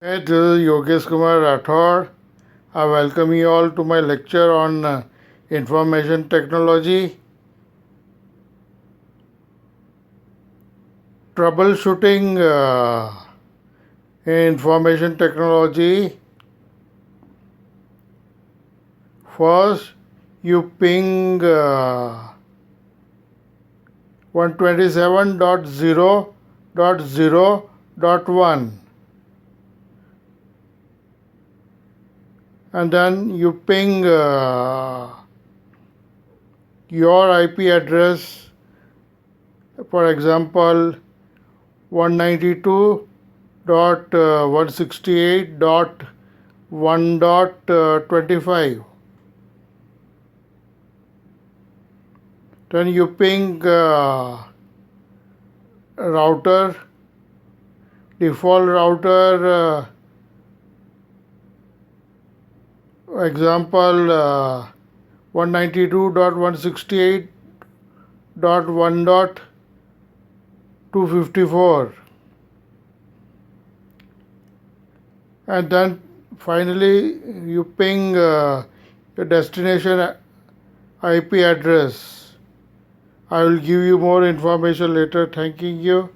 Hey, this is Yogeshkumar Rathod. I welcome you all to my lecture on information technology. Troubleshooting information technology. First, you ping 127.0.0.1 and then you ping your IP address, for example 192.168.1.25. Then you ping router, default router, example 192.168.1.254, and then finally you ping your destination IP address. I will give you more information later. Thanking you.